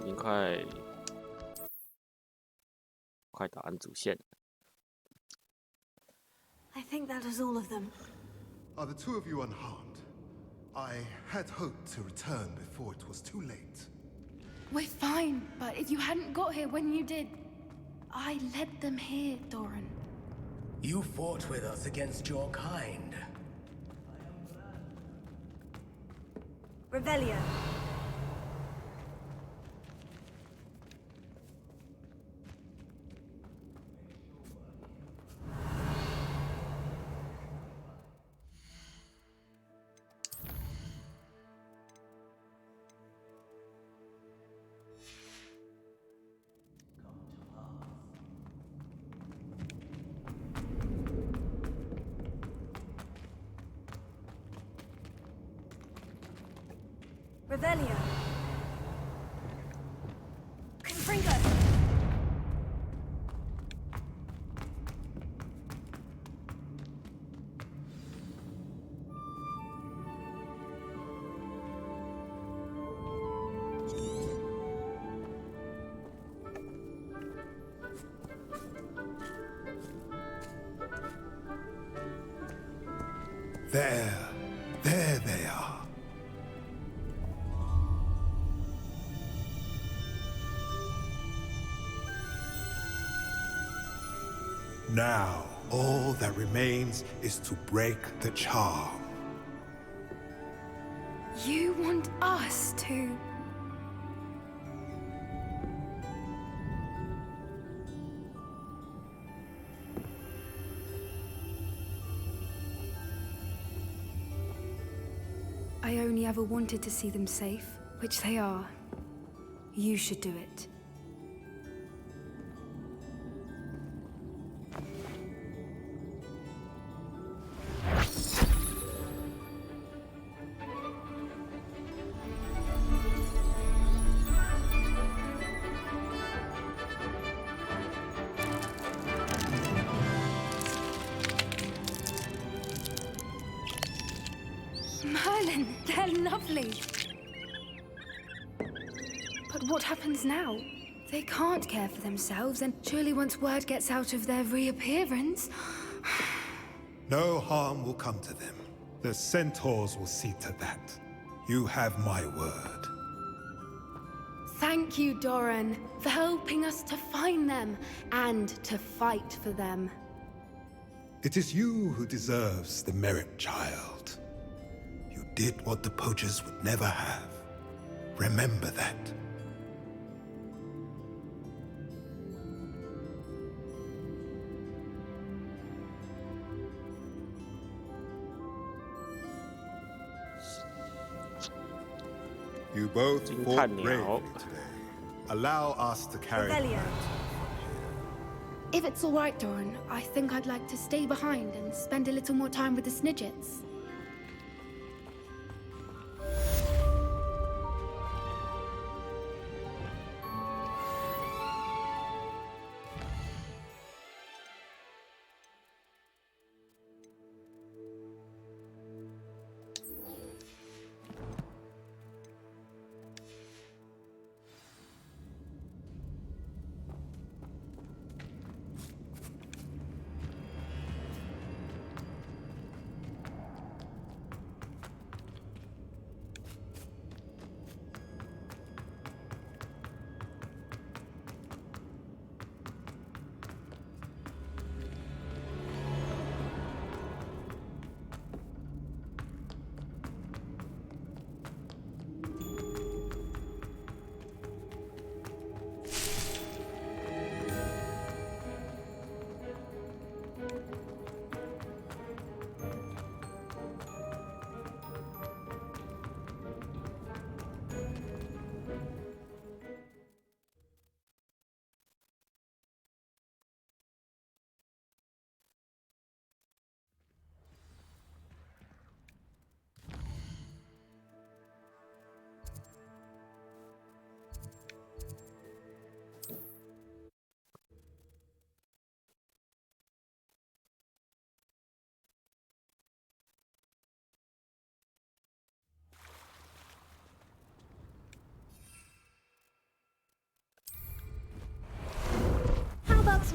已经快打完主线。I think that is all of them. Are the two of you unharmed? I had hoped to return before it was too late. We're fine, but if you hadn't got here when you did, I led them here, Doran. You fought with us against your kind. Revelio. Revelio. Confringo. There they are. Now, all that remains is to break the charm. You want us to... I only ever wanted to see them safe, which they are. You should do it. Merlin, they're lovely. But what happens now? They can't care for themselves, and surely once word gets out of their reappearance... No harm will come to them. The centaurs will see to that. You have my word. Thank you, Doran, for helping us to find them and to fight for them. It is you who deserves the merit, child. You did what the poachers would never have. Remember that. You both fought bravely today. Allow us to carry on. If it's all right, Doran, I think I'd like to stay behind and spend a little more time with the Snidgets.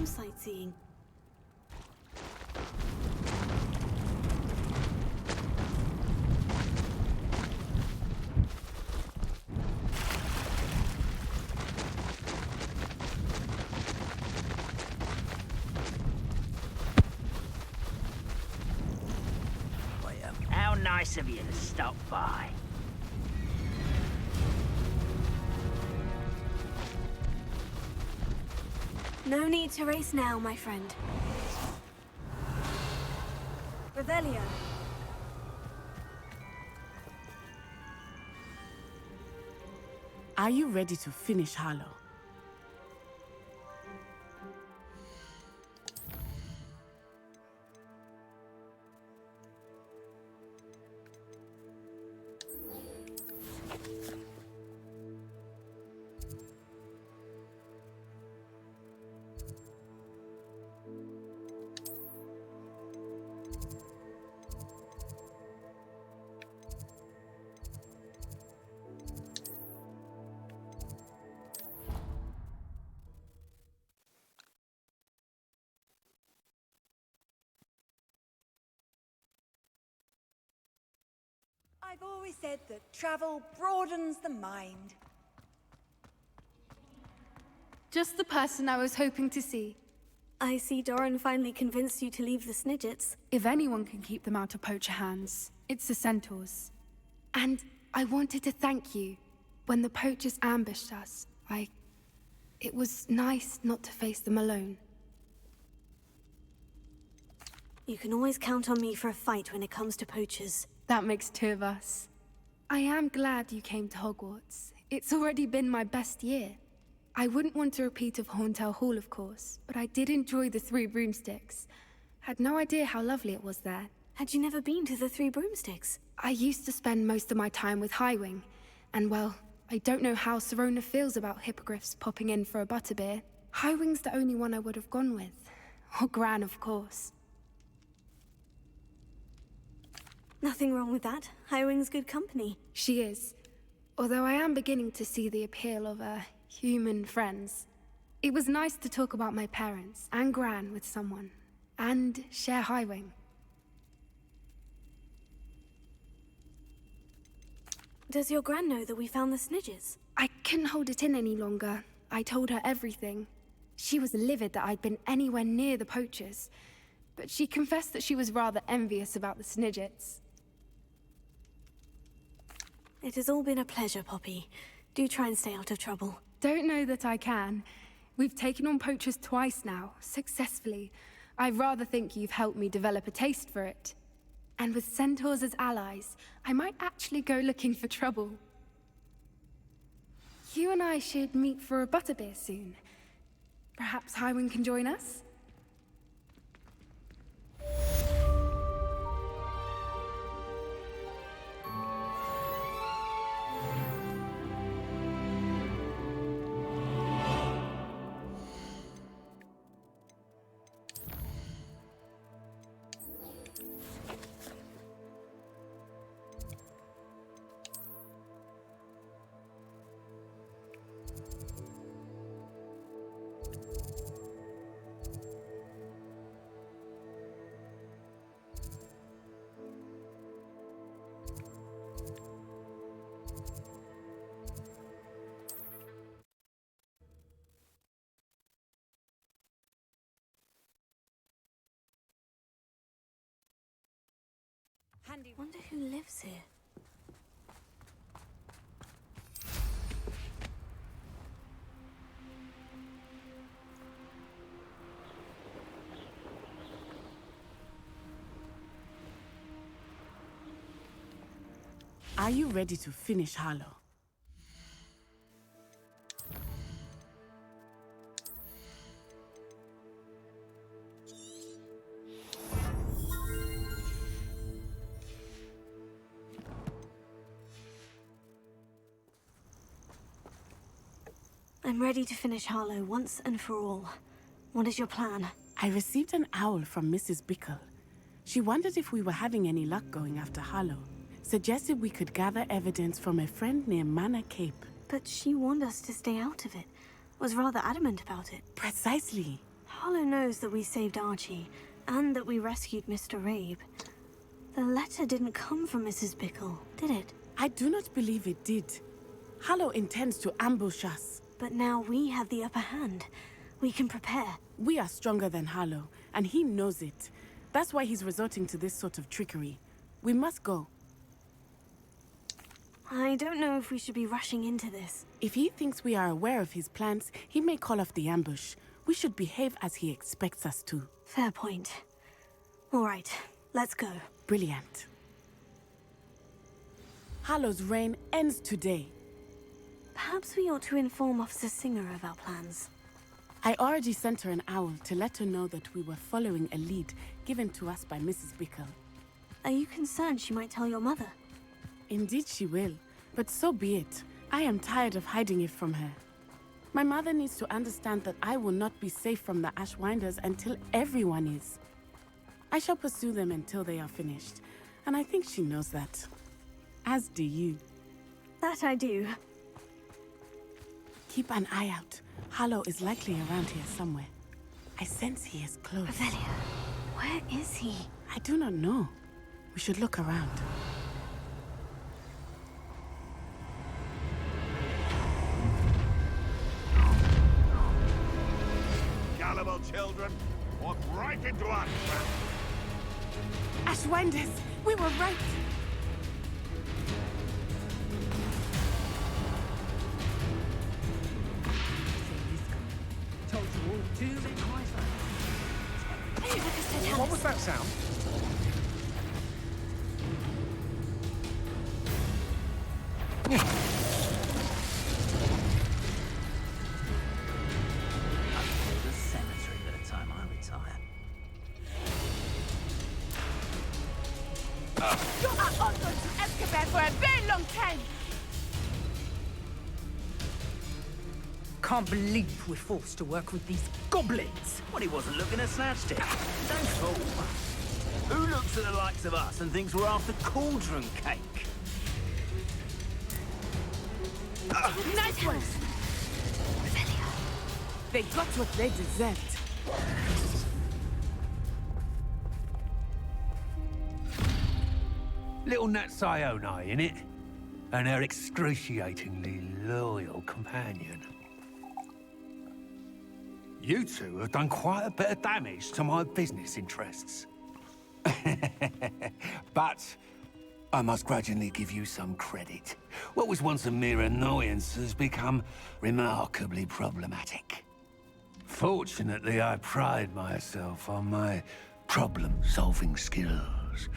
some sightseeing. How nice of you to stop by. No need to race now, my friend. Revelio. Are you ready to finish Harlow? I've always said that travel broadens the mind. Just the person I was hoping to see. I see Doran finally convinced you to leave the Snidgets. If anyone can keep them out of poacher hands, it's the centaurs. And I wanted to thank you. When the poachers ambushed us, it was nice not to face them alone. You can always count on me for a fight when it comes to poachers. That makes two of us. I am glad you came to Hogwarts. It's already been my best year. I wouldn't want a repeat of Horntail Hall, of course, but I did enjoy the Three Broomsticks. Had no idea how lovely it was there. Had you never been to the Three Broomsticks? I used to spend most of my time with Highwing, and well, I don't know how Serona feels about hippogriffs popping in for a butterbeer. Highwing's the only one I would have gone with. Or Gran, of course. Nothing wrong with that. Highwing's good company. She is. Although I am beginning to see the appeal of, human friends. It was nice to talk about my parents and Gran with someone. And share Highwing. Does your Gran know that we found the Snidgets? I couldn't hold it in any longer. I told her everything. She was livid that I'd been anywhere near the poachers. But she confessed that she was rather envious about the Snidgets. It has all been a pleasure, Poppy. Do try and stay out of trouble. Don't know that I can. We've taken on poachers twice now, successfully. I rather think you've helped me develop a taste for it. And with centaurs as allies, I might actually go looking for trouble. You and I should meet for a butterbeer soon. Perhaps Highwing can join us? Wonder who lives here. Are you ready to finish Harlow? I'm ready to finish Harlow once and for all. What is your plan? I received an owl from Mrs. Bickle. She wondered if we were having any luck going after Harlow. Suggested we could gather evidence from a friend near Manor Cape. But she warned us to stay out of it. Was rather adamant about it. Precisely. Harlow knows that we saved Archie, and that we rescued Mr. Rabe. The letter didn't come from Mrs. Bickle, did it? I do not believe it did. Harlow intends to ambush us. But now we have the upper hand. We can prepare. We are stronger than Harlow, and he knows it. That's why he's resorting to this sort of trickery. We must go. I don't know if we should be rushing into this. If he thinks we are aware of his plans, he may call off the ambush. We should behave as he expects us to. Fair point. All right, let's go. Brilliant. Harlow's reign ends today. Perhaps we ought to inform Officer Singer of our plans. I already sent her an owl to let her know that we were following a lead given to us by Mrs. Bickle. Are you concerned she might tell your mother? Indeed she will, but so be it. I am tired of hiding it from her. My mother needs to understand that I will not be safe from the Ashwinders until everyone is. I shall pursue them until they are finished, and I think she knows that. As do you. That I do. Keep an eye out. Harlow is likely around here somewhere. I sense he is close. Revelia, where is he? I do not know. We should look around. Gullible children, walk right into our trap. Ashwinders! We were right! Told you all too many What was that sound? The cemetery by the time I retire. You are also to Azkaban for a very long time! Can't believe we're forced to work with these goblins. Well, he wasn't looking at Snatched it. Don't fool. Who looks at the likes of us and thinks we're after cauldron cake? Nice one! They got what they deserved. Little Nat Sione, innit? And her excruciatingly loyal companion. You two have done quite a bit of damage to my business interests. But I must grudgingly give you some credit. What was once a mere annoyance has become remarkably problematic. Fortunately, I pride myself on my problem-solving skills.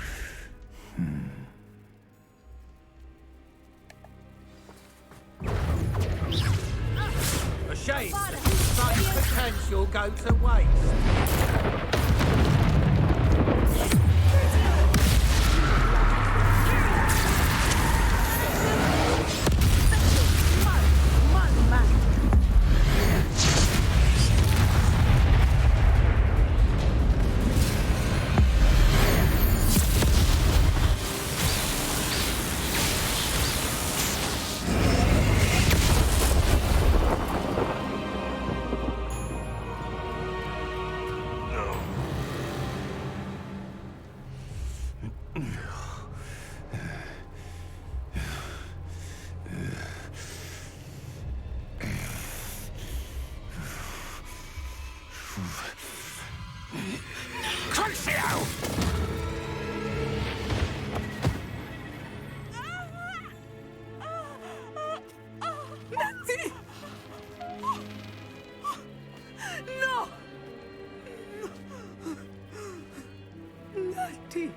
A shame that such potential go to waste. No! Natty!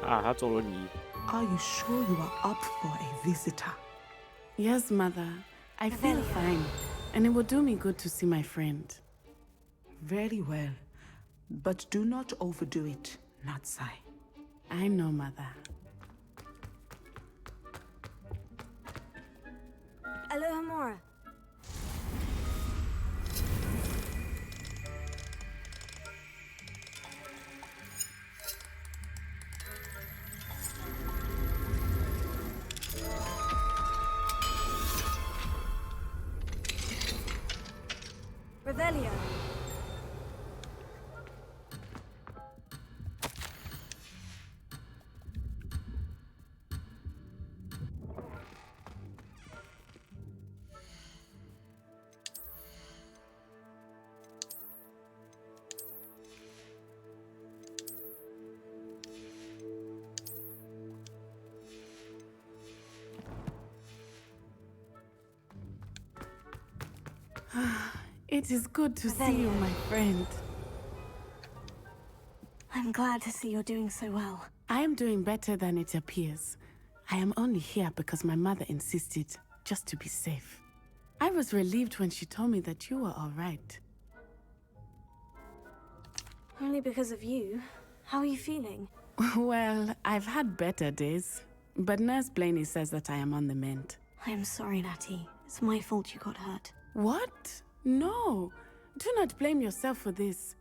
啊，他坐轮椅。 Are you sure you are up for a visitor? Yes, Mother. I feel fine, and it will do me good to see my friend. Very well. But do not overdo it, Natsai. I know, Mother. Alohomora. Revelio. It is good to see you, my friend. I'm glad to see you're doing so well. I am doing better than it appears. I am only here because my mother insisted, just to be safe. I was relieved when she told me that you were all right. Only because of you. How are you feeling? Well, I've had better days, but Nurse Blaney says that I am on the mend. I am sorry, Natty. It's my fault you got hurt. What? No. Do not blame yourself for this.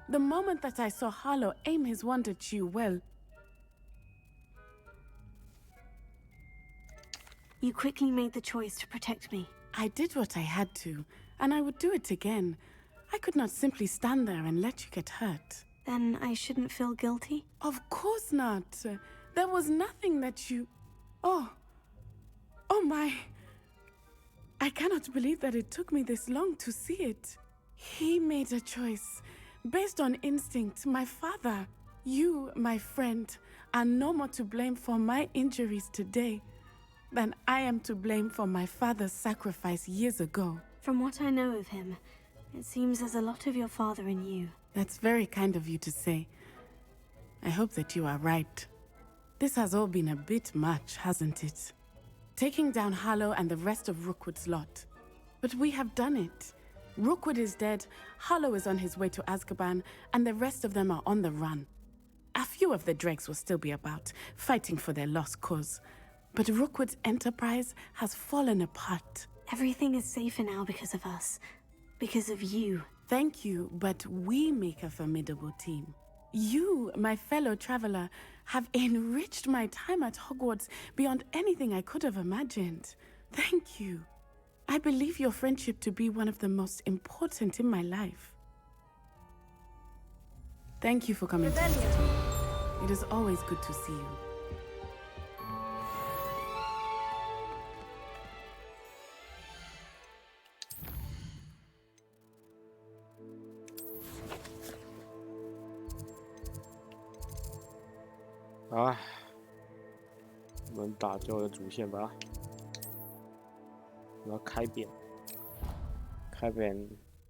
The moment that I saw Harlow aim his wand at you, well... You quickly made the choice to protect me. I did what I had to, and I would do it again. I could not simply stand there and let you get hurt. Then I shouldn't feel guilty? Of course not. There was nothing that you... Oh my... I cannot believe that it took me this long to see it. He made a choice. Based on instinct, my father, you, my friend, are no more to blame for my injuries today than I am to blame for my father's sacrifice years ago. From what I know of him, it seems there's a lot of your father in you. That's very kind of you to say. I hope that you are right. This has all been a bit much, hasn't it? Taking down Harlow and the rest of Rookwood's lot. But we have done it. Rookwood is dead, Harlow is on his way to Azkaban, and the rest of them are on the run. A few of the dregs will still be about, fighting for their lost cause. But Rookwood's enterprise has fallen apart. Everything is safer now because of us. Because of you. Thank you, but we make a formidable team. You, my fellow traveler, have enriched my time at Hogwarts beyond anything I could have imagined. Thank you. I believe your friendship to be one of the most important in my life. Thank you for coming to visit me. It is always good to see you.啊，我们打最后的主线吧。我要开扁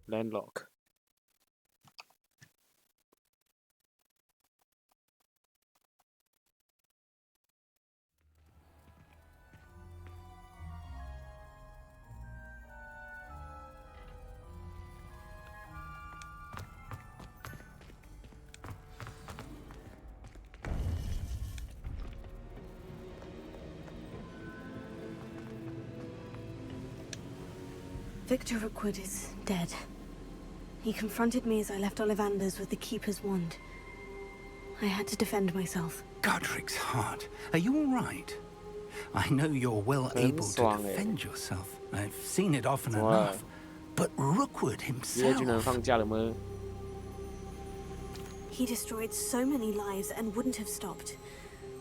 Landlock。Victor Rookwood is dead. He confronted me as I left Ollivander's with the Keeper's wand. I had to defend myself. Godric's heart. Are you all right? I know you're well able to defend yourself. I've seen it often enough. But Rookwood himself... He destroyed so many lives and wouldn't have stopped.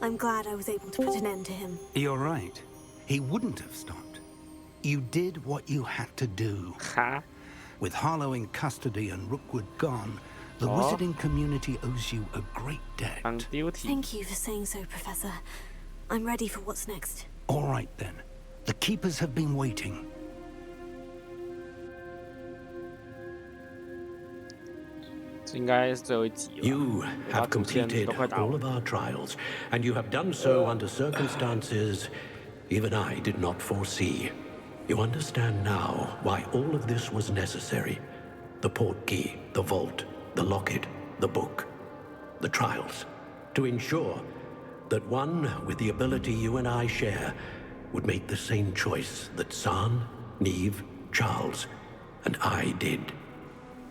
I'm glad I was able to put an end to him. You're right. He wouldn't have stopped. You did what you had to do. With Harlow in custody and Rookwood gone, the wizarding community owes you a great debt. Thank you for saying so, Professor. I'm ready for what's next. All right, then. The Keepers have been waiting. You have completed all of our trials, and you have done so under circumstances even I did not foresee. You understand now why all of this was necessary. The portkey, the vault, the locket, the book, the trials. To ensure that one with the ability you and I share would make the same choice that San, Neve, Charles, and I did.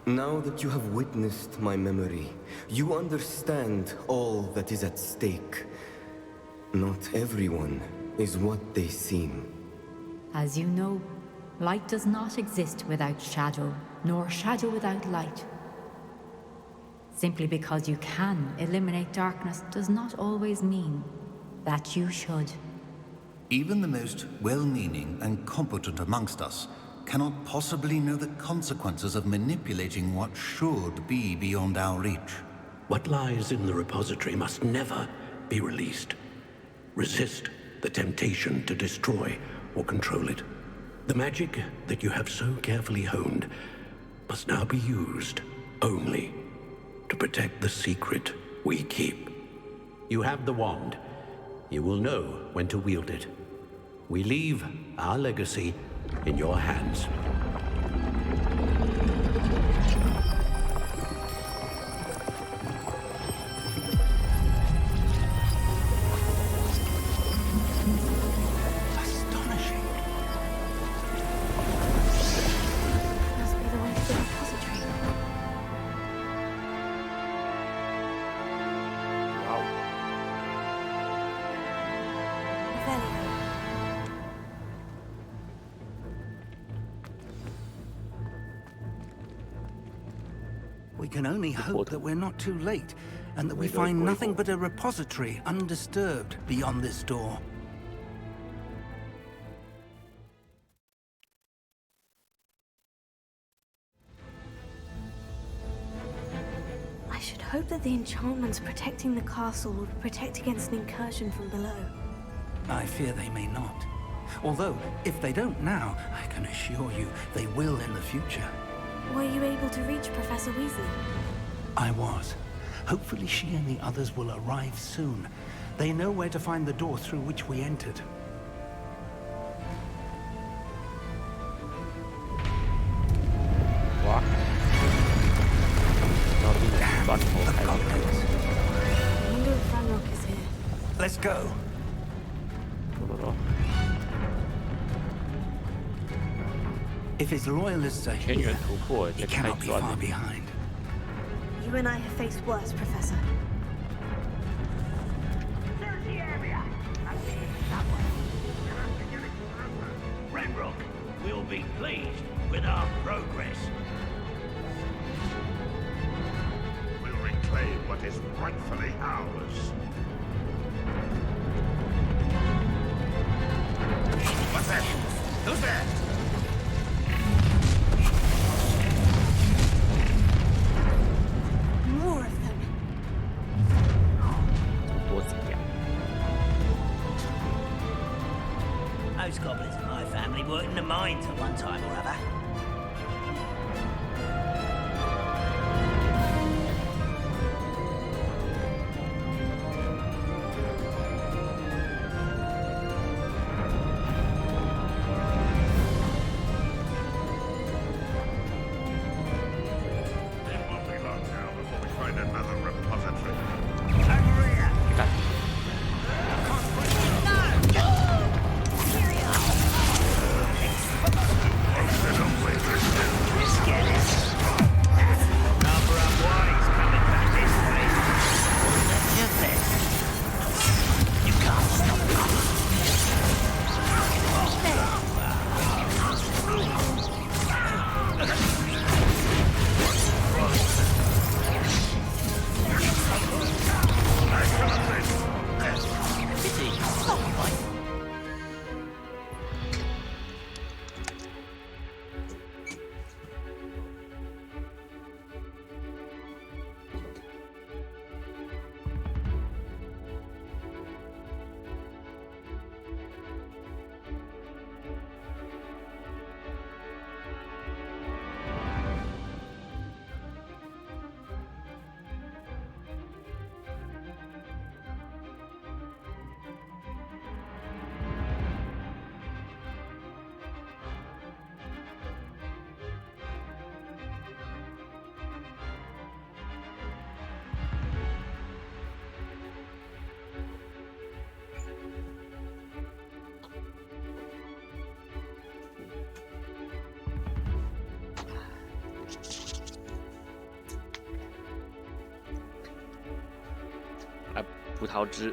Now that you have witnessed my memory, you understand all that is at stake. Not everyone is what they seem. As you know, light does not exist without shadow, nor shadow without light. Simply because you can eliminate darkness does not always mean that you should. Even the most well-meaning and competent amongst us cannot possibly know the consequences of manipulating what should be beyond our reach. What lies in the repository must never be released. Resist the temptation to destroy or control it. The magic that you have so carefully honed must now be used only to protect the secret we keep. You have the wand. You will know when to wield it. We leave our legacy in your hands. Astonishing. Must be the way to the repository. Wow. We can only hope that we're not too late, and that we find nothing but a repository undisturbed beyond this door. I should hope that the enchantments protecting the castle will protect against an incursion from below. I fear they may not. Although, if they don't now, I can assure you they will in the future. Were you able to reach Professor Weasley? I was. Hopefully she and the others will arrive soon. They know where to find the door through which we entered. Wow. I wonder if Ranrock is here. Let's go. If his loyalists are here, he cannot be far behind. You and I have faced worse, Professor. Search the area. I think that one. Ranrock will be pleased with our progress. We'll reclaim what is rightfully ours. What's that? Who's there? More of them. Those goblins in my family worked in the mines at one time or other. Consider 葡萄汁。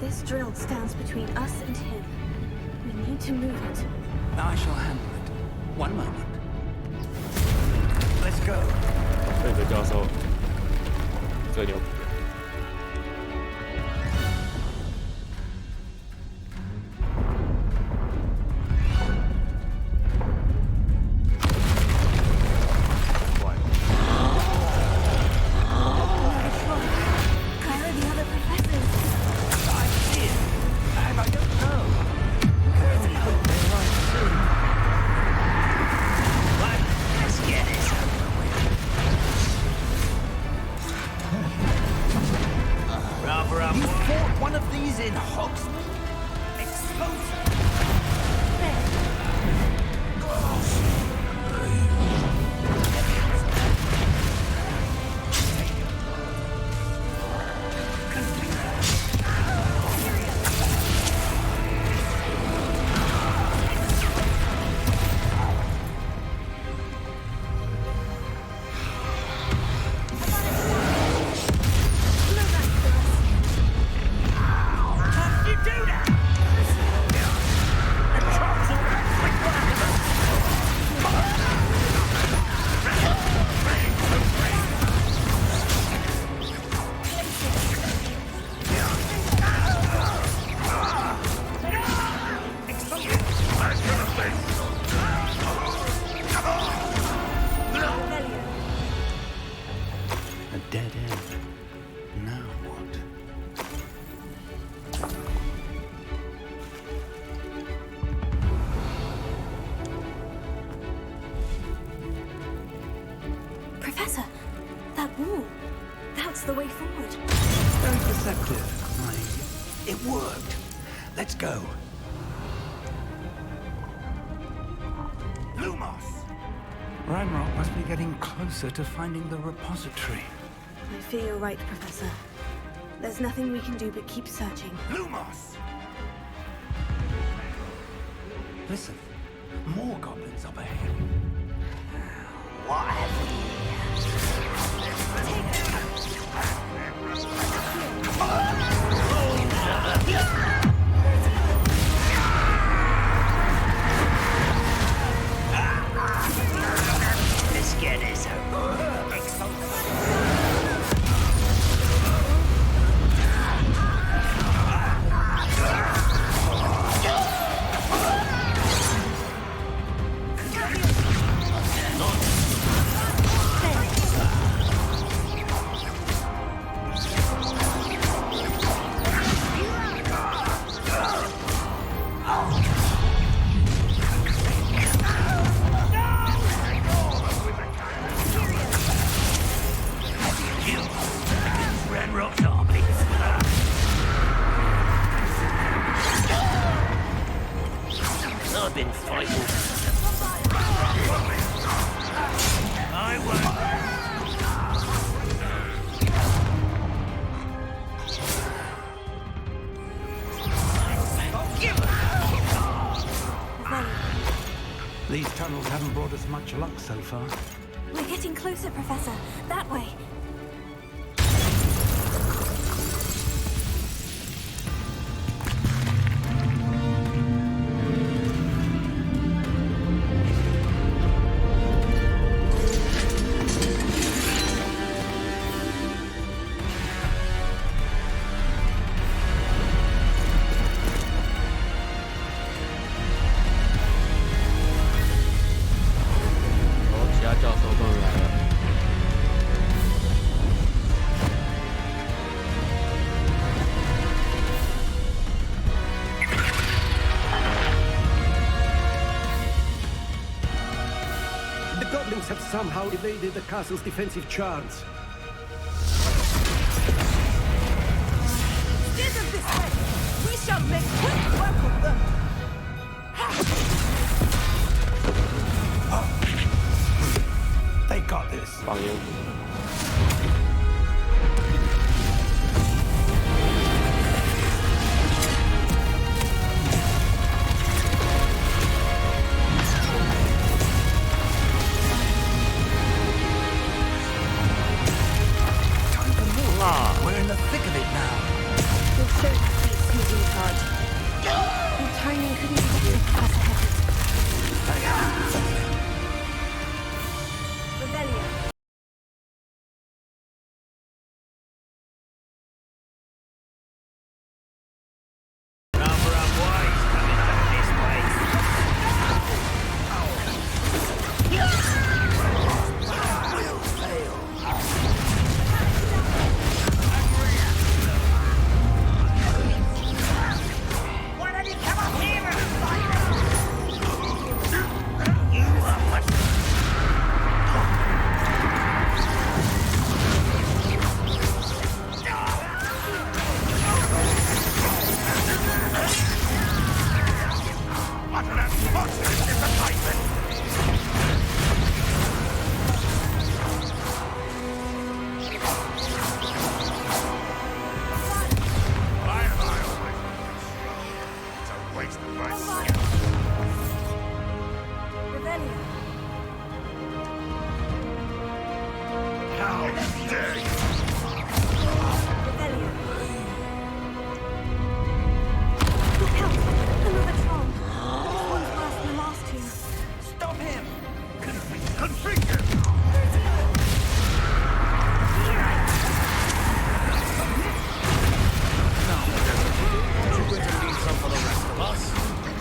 This drill stands between us and him. We need to move it. I shall handle it. One moment. Let's go. 这个教授最牛逼。Professor, that wall. That's the way forward. Very perceptive. It worked. Let's go. Lumos! Ranrock must be getting closer to finding the repository. I fear you're right, Professor. There's nothing we can do but keep searching. Lumos! Listen, more goblins up ahead. What have we? Let's get this I've been fighting. I won't. These tunnels haven't brought us much luck so far. We're getting closer, Professor. That way. Have somehow evaded the castle's defensive charms. Steer them this way. We shall make quick work of them. They got this. 放烟。 We're in the thick of it now. You're so sneaking hard. Your timing couldn't be better for us ahead. Rebellion. Number of boys coming out of this place. Will fail. Why don't you come up here and fight us? You are much. What an unfortunate disappointment! Why am I always it's a waste of my skill. Rebellion. How dare you! Rebellion. Look out! Another Tron. This one's worse than the last two. Stop him. Confringo! Aren't you going to leave some for the rest of us?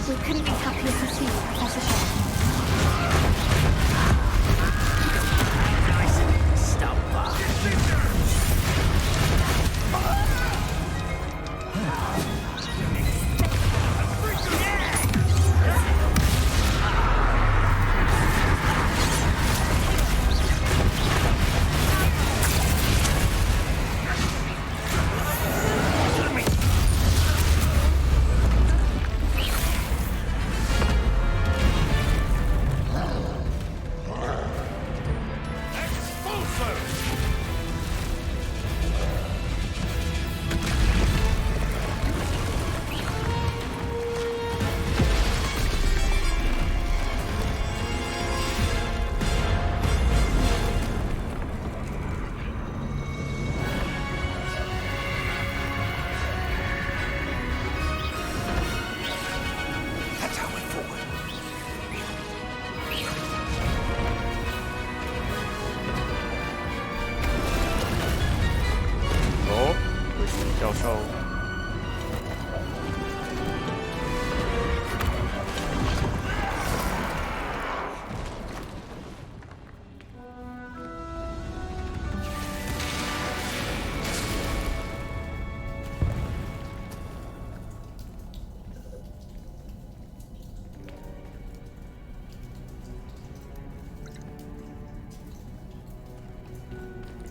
We couldn't be happier to see you, Professor Shaw. Nice and stump.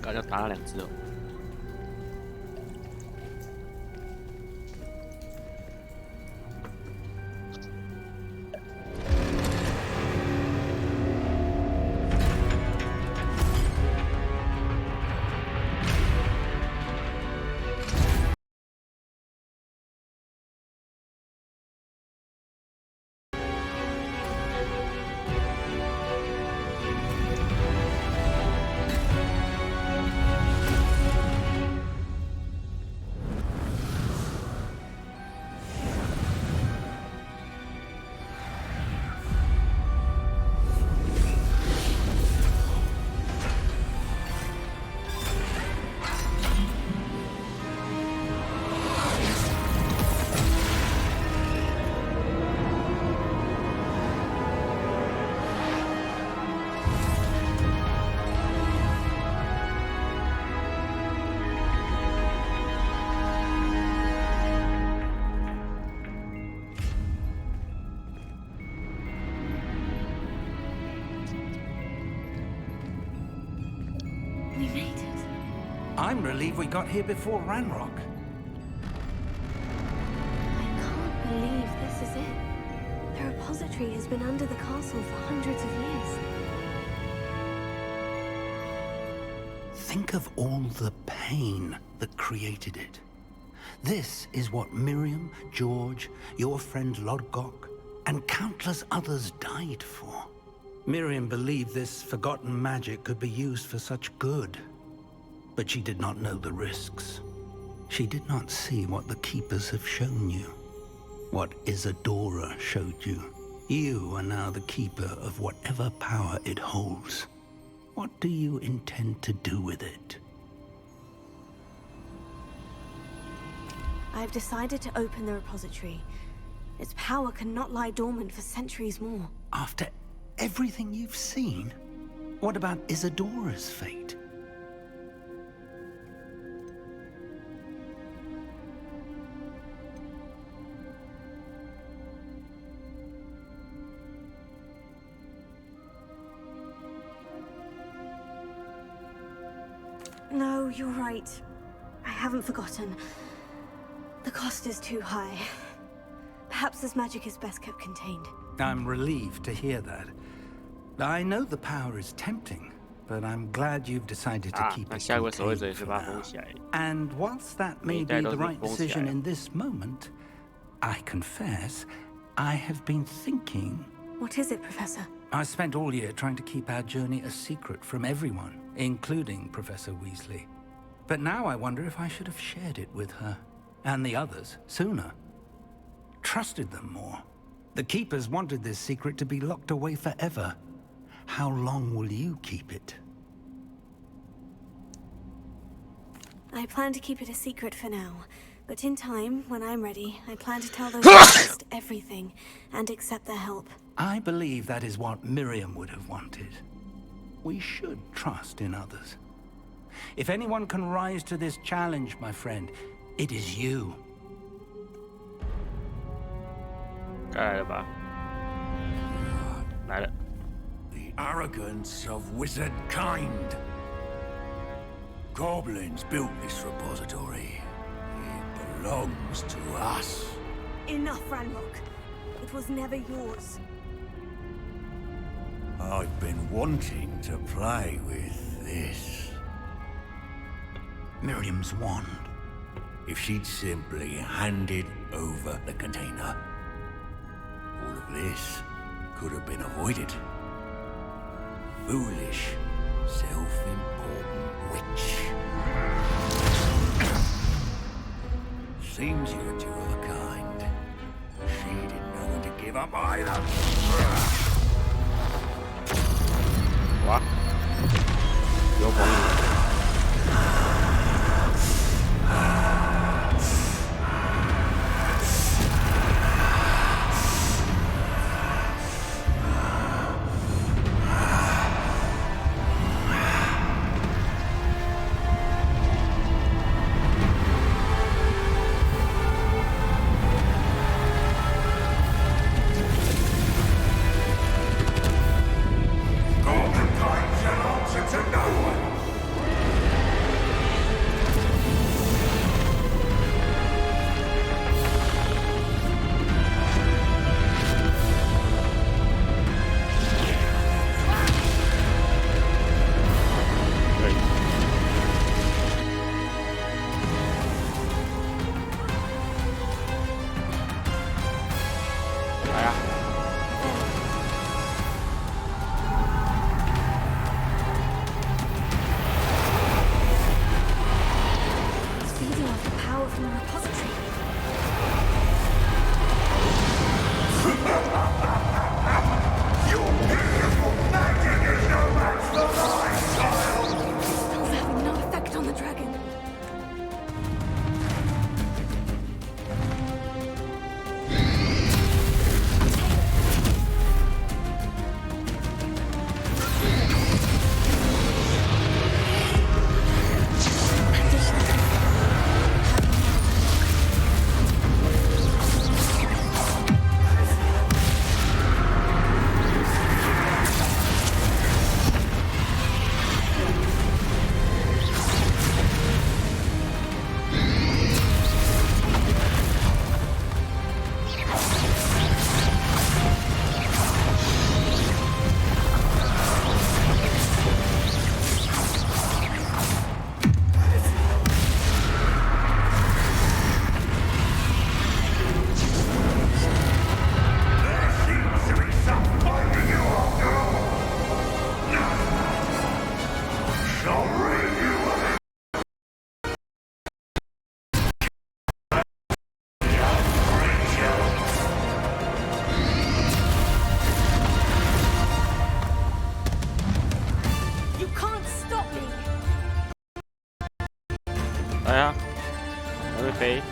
刚才打了2只哦。I'm relieved we got here before Ranrock. I can't believe this is it. The repository has been under the castle for hundreds of years. Think of all the pain that created it. This is what Miriam, George, your friend Lodgok, and countless others died for. Miriam believed this forgotten magic could be used for such good. But she did not know the risks. She did not see what the Keepers have shown you. What Isadora showed you. You are now the Keeper of whatever power it holds. What do you intend to do with it? I've decided to open the repository. Its power cannot lie dormant for centuries more. After everything you've seen? What about Isadora's fate? No, you're right. I haven't forgotten. The cost is too high. Perhaps this magic is best kept contained. I'm relieved to hear that. I know the power is tempting, but I'm glad you've decided to keep it contained for now. And whilst that may be the right decision in this moment, I confess, I have been thinking... What is it, Professor? I spent all year trying to keep our journey a secret from everyone, including Professor Weasley. But now I wonder if I should have shared it with her, and the others, sooner. Trusted them more. The Keepers wanted this secret to be locked away forever. How long will you keep it? I plan to keep it a secret for now. But in time, when I'm ready, I plan to tell those who trust everything and accept their help. I believe that is what Miriam would have wanted. We should trust in others. If anyone can rise to this challenge, my friend, it is you. The arrogance of wizard kind. Goblins built this repository. It belongs to us. Enough, Ranrock. It was never yours. I've been wanting to play with this. Miriam's wand. If she'd simply handed over the container, all of this could have been avoided. Foolish, self-important witch. Seems you're two of a kind. She didn't know when to give up either. What? 来啊，还会飞。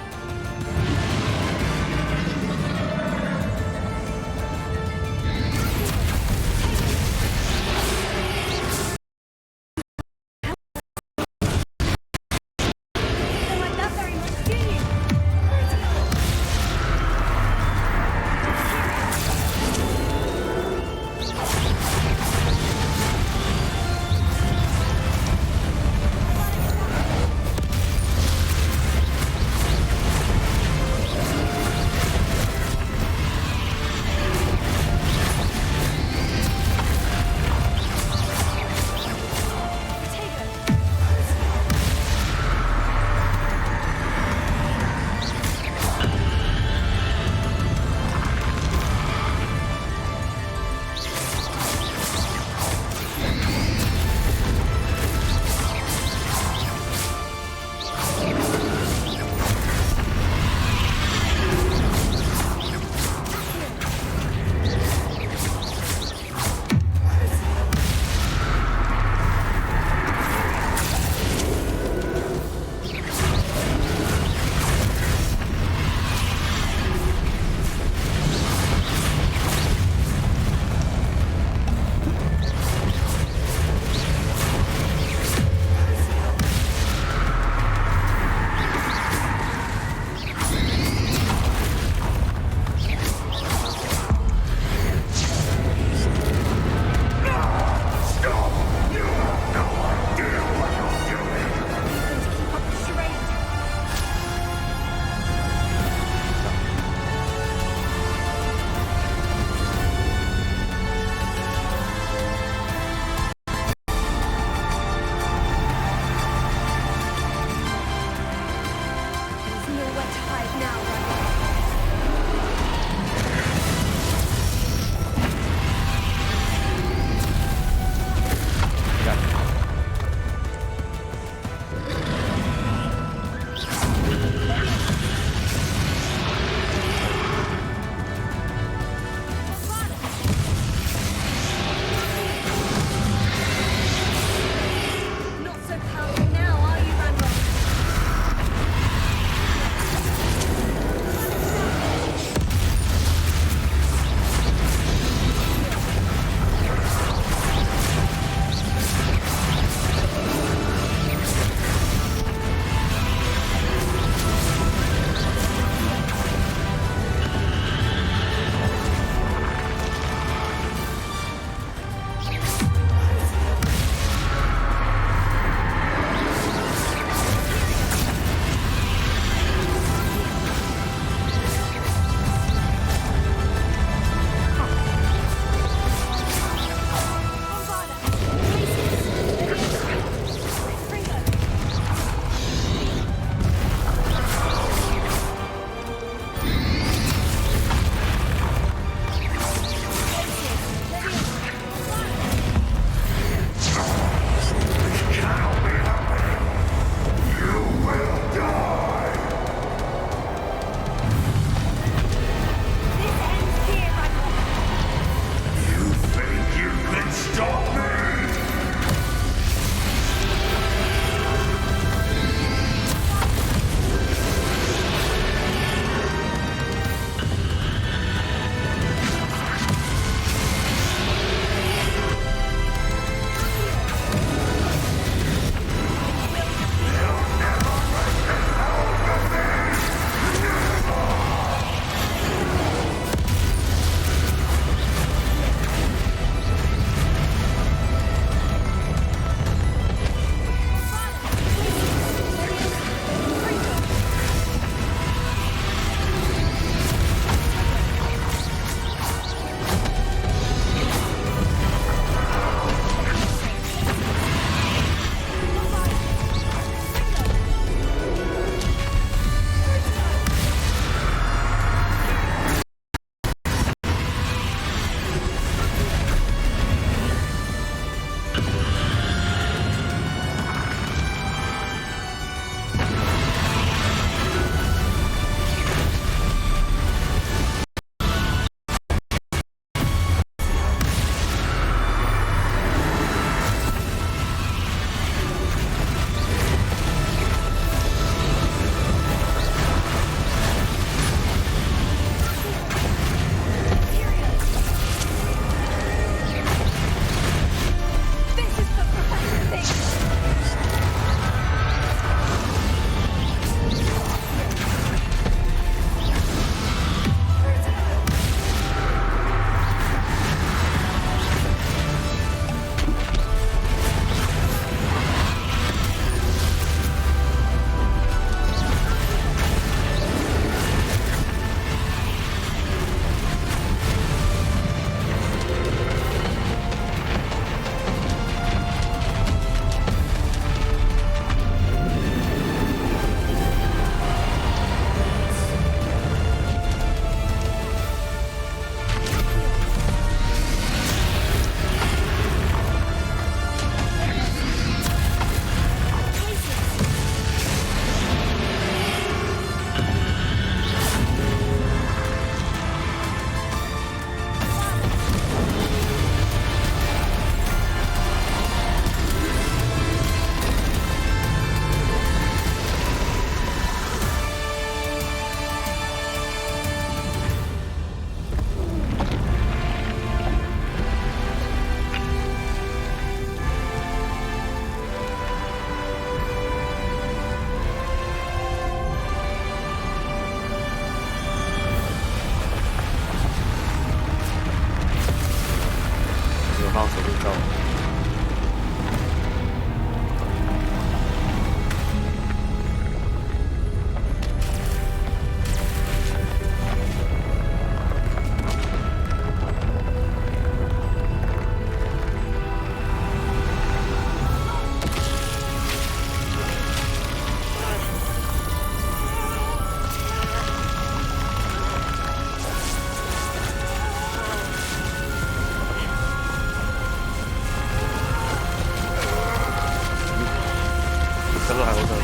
时候还活着。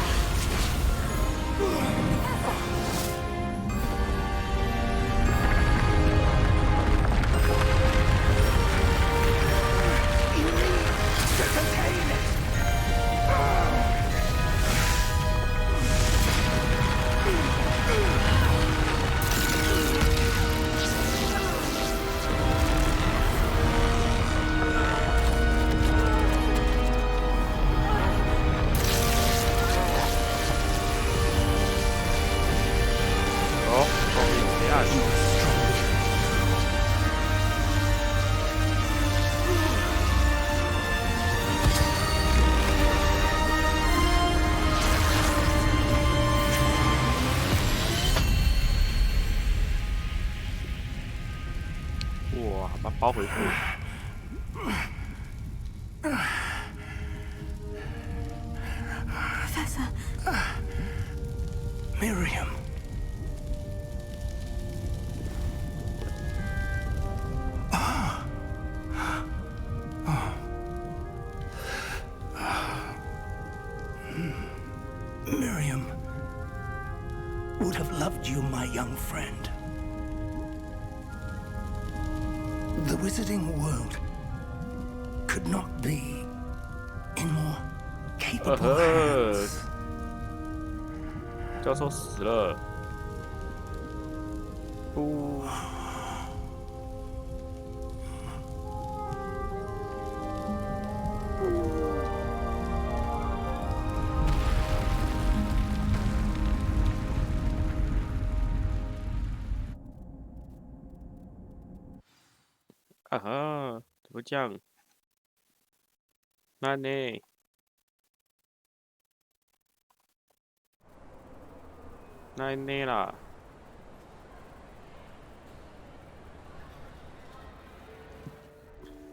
哇，把包回去。Professor. Miriam. Miriam would have loved you, my young friend. The wizarding world could not be in more capable hands. 教授死了。不。啊哈，怎么这样？那呢？那呢啦？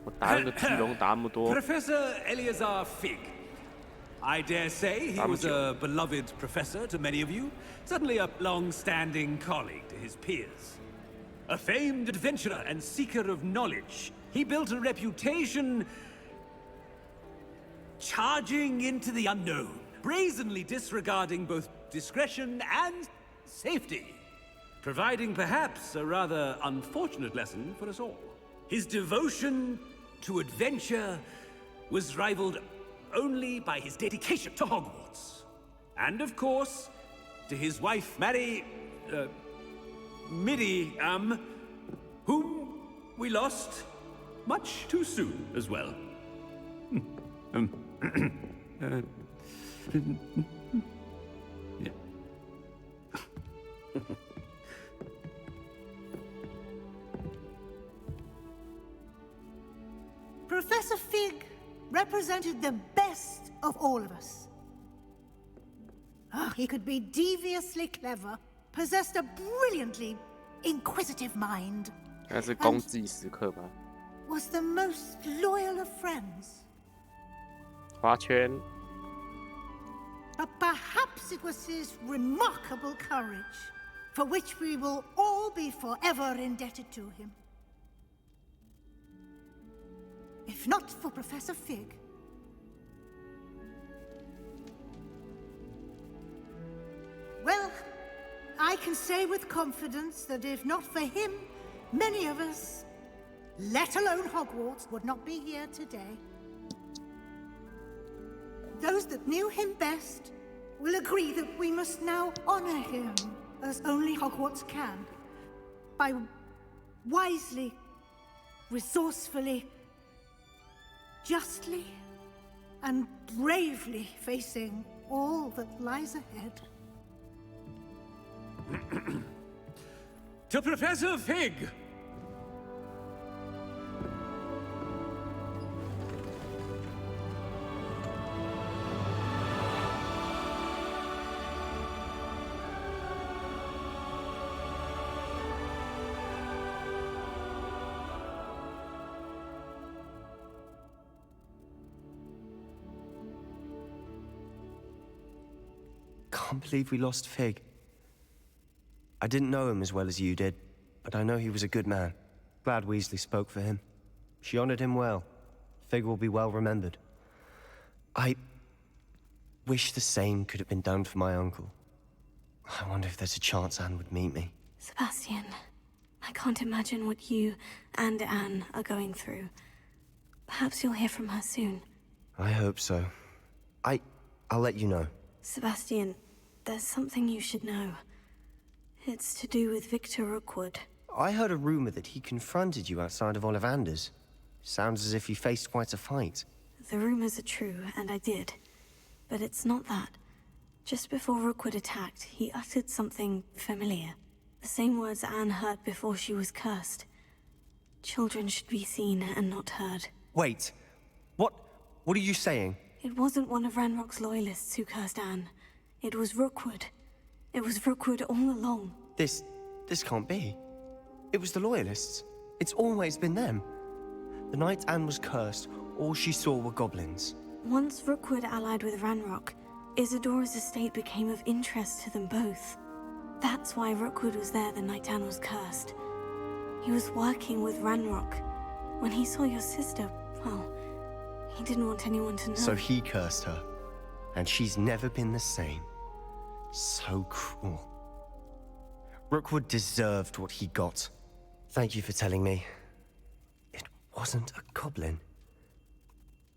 我打那个巨龙打那么多。Professor Eleazar Fig. I dare say he was a beloved professor to many of you, certainly a long-standing colleague to his peers. A famed adventurer and seeker of knowledge, he built a reputation charging into the unknown, brazenly disregarding both discretion and safety, providing perhaps a rather unfortunate lesson for us all. His devotion to adventure was rivaled only by his dedication to Hogwarts. And of course, to his wife, Midi, whom we lost much too soon as well. Yeah. Professor Fig represented the best of all of us. He could be deviously clever, possessed a brilliantly inquisitive mind, 那是攻击时刻吧？ was the most loyal of friends. 花圈。 But perhaps it was his remarkable courage, for which we will all be forever indebted to him. If not for Professor Fig, well, I can say with confidence that if not for him, many of us, let alone Hogwarts, would not be here today. Those that knew him best will agree that we must now honor him as only Hogwarts can, by wisely, resourcefully, justly, and bravely facing all that lies ahead. To Professor Fig! Can't believe we lost Fig. I didn't know him as well as you did, but I know he was a good man. Glad Weasley spoke for him. She honored him well. Fig will be well remembered. wish the same could have been done for my uncle. I wonder if there's a chance Anne would meet me. Sebastian, I can't imagine what you and Anne are going through. Perhaps you'll hear from her soon. I hope so. I'll let you know. Sebastian, there's something you should know. It's to do with Victor Rookwood. I heard a rumor that he confronted you outside of Ollivander's. Sounds as if you faced quite a fight. The rumors are true, and I did. But it's not that. Just before Rookwood attacked, he uttered something familiar. The same words Anne heard before she was cursed. Children should be seen and not heard. Wait. What are you saying? It wasn't one of Ranrock's loyalists who cursed Anne. It was Rookwood. It was Rookwood all along. This can't be. It was the loyalists. It's always been them. The night Anne was cursed, all she saw were goblins. Once Rookwood allied with Ranrock, Isadora's estate became of interest to them both. That's why Rookwood was there the night Anne was cursed. He was working with Ranrock. When he saw your sister, well, he didn't want anyone to know. So he cursed her, and she's never been the same. So cruel. Rookwood deserved what he got. Thank you for telling me. It wasn't a goblin.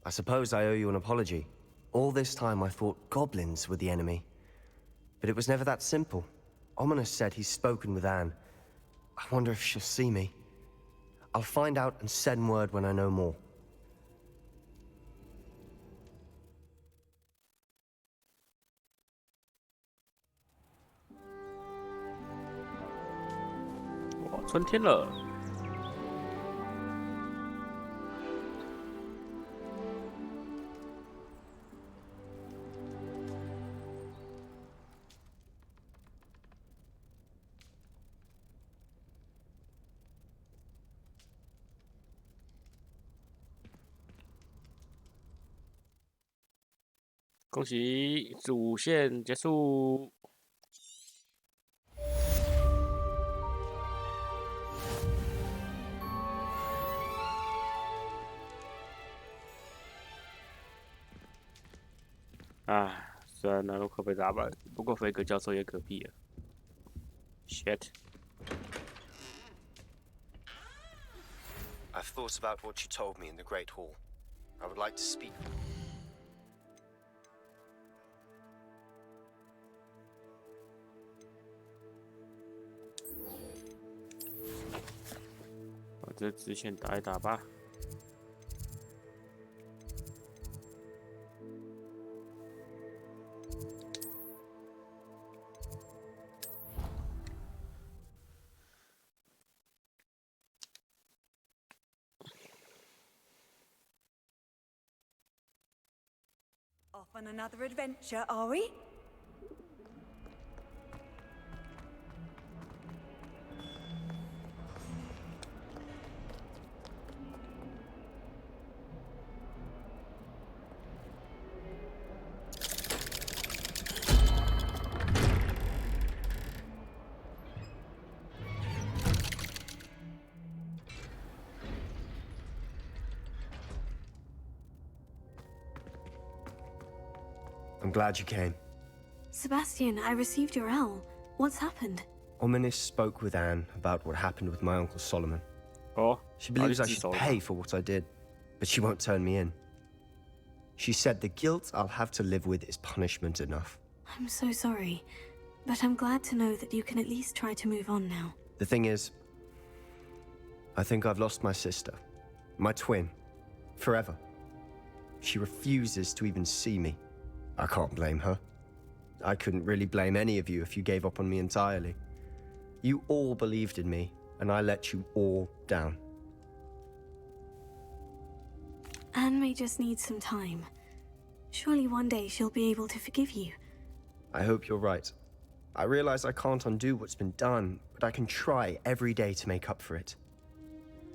I suppose I owe you an apology. All this time I thought goblins were the enemy. But it was never that simple. Ominous said he's spoken with Anne. I wonder if she'll see me. I'll find out and send word when I know more. Wow, 春天了。恭喜主线结束。虽然难度可被打败，不过菲格教授也嗝屁了。Shit. I've thought about what you told me in the Great Hall. I would like to speak.把这支线打一打吧。Off on another adventure, are we? I'm glad you came. Sebastian, I received your owl. What's happened? Ominous spoke with Anne about what happened with my uncle Solomon. Oh, she believes I should pay for what I did, but she won't turn me in. She said the guilt I'll have to live with is punishment enough. I'm so sorry, but I'm glad to know that you can at least try to move on now. The thing is, I think I've lost my sister, my twin, forever. She refuses to even see me. I can't blame her. I couldn't really blame any of you if you gave up on me entirely. You all believed in me, and I let you all down. Anne may just need some time. Surely one day she'll be able to forgive you. I hope you're right. I realize I can't undo what's been done, but I can try every day to make up for it.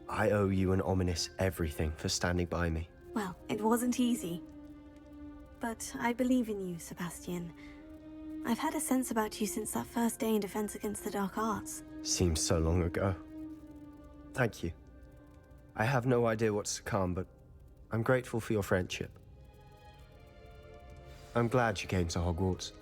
I owe you and Ominous everything for standing by me. Well, it wasn't easy. But I believe in you, Sebastian. I've had a sense about you since that first day in Defense Against the Dark Arts. Seems so long ago. Thank you. I have no idea what's to come, but I'm grateful for your friendship. I'm glad you came to Hogwarts.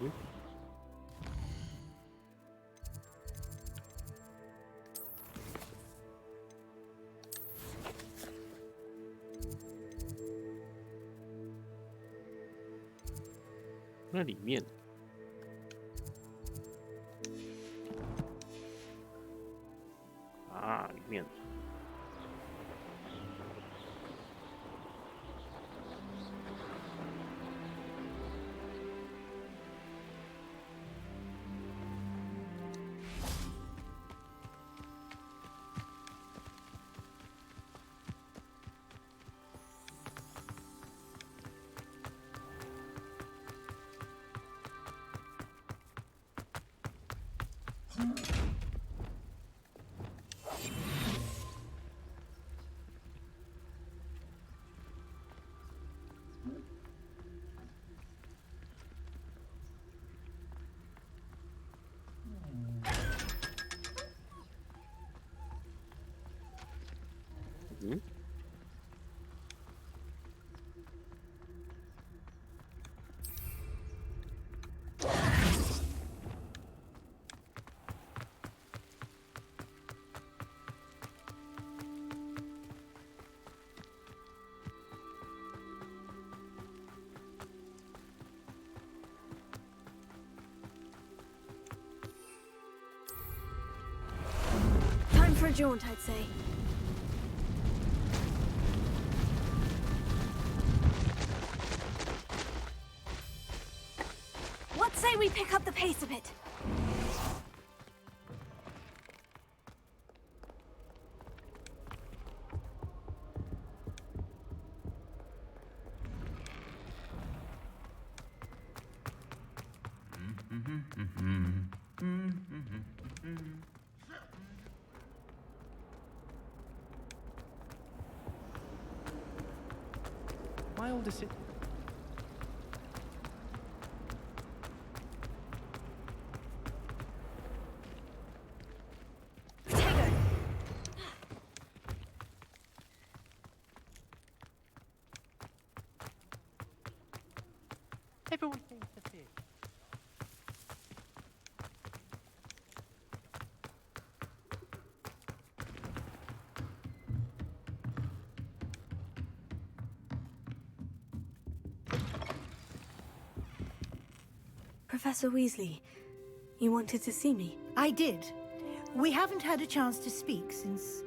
Mm-hmm. 那里面啊，里面。嗯。Time for a jaunt, I'd say. What say we pick up the pace a bit? My older sister. Everyone thinks the fish. Professor Weasley, you wanted to see me? I did. We haven't had a chance to speak since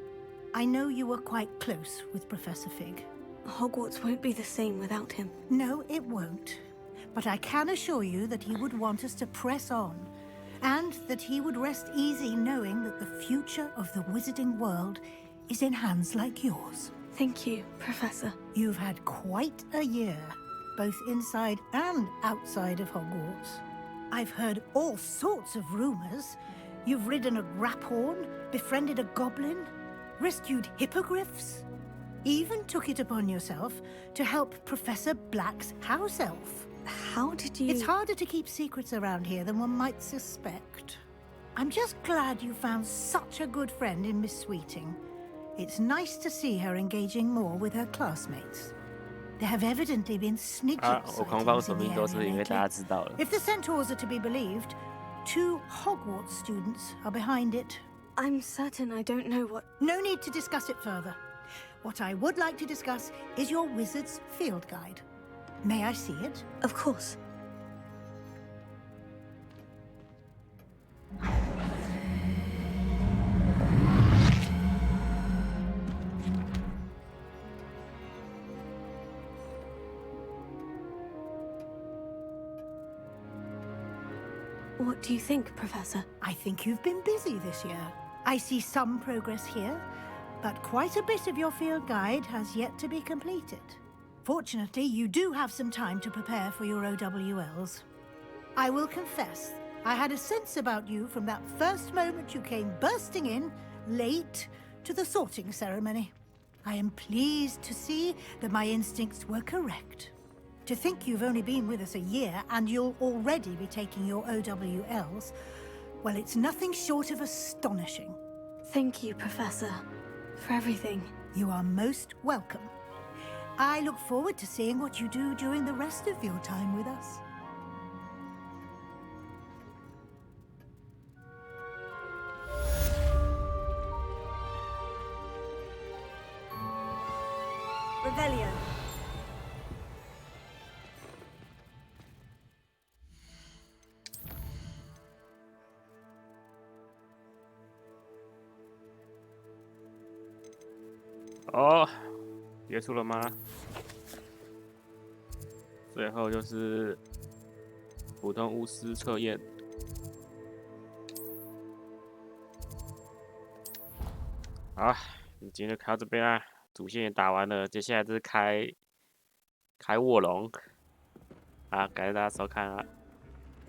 I know you were quite close with Professor Fig. Hogwarts won't be the same without him. No, it won't. But I can assure you that he would want us to press on, and that he would rest easy knowing that the future of the wizarding world is in hands like yours. Thank you, Professor. You've had quite a year, both inside and outside of Hogwarts. I've heard all sorts of rumors. You've ridden a grapphorn, befriended a goblin, rescued hippogriffs, even took it upon yourself to help Professor Black's house elf. How did you... It's harder to keep secrets around here than one might suspect. I'm just glad you found such a good friend in Miss Sweeting. It's nice to see her engaging more with her classmates. There have evidently been snitching 我狂放 sightings 索 in the 命都是 area 因为大 lately. 家知道了。 If the centaurs are to be believed, 2 Hogwarts students are behind it. I'm certain I don't know what... No need to discuss it further. What I would like to discuss is your wizard's field guide. May I see it? Of course. What do you think, Professor? I think you've been busy this year. I see some progress here, but quite a bit of your field guide has yet to be completed. Fortunately, you do have some time to prepare for your OWLs. I will confess, I had a sense about you from that first moment you came bursting in, late, to the sorting ceremony. I am pleased to see that my instincts were correct. To think you've only been with us a year and you'll already be taking your OWLs, well, it's nothing short of astonishing. Thank you, Professor, for everything. You are most welcome. I look forward to seeing what you do during the rest of your time with us. Revelio. Oh, 结束了吗？最后就是普通巫师测验。好，今天就开到这边啦，主线也打完了，接下来就是开卧龙。啊，感谢大家收看啊。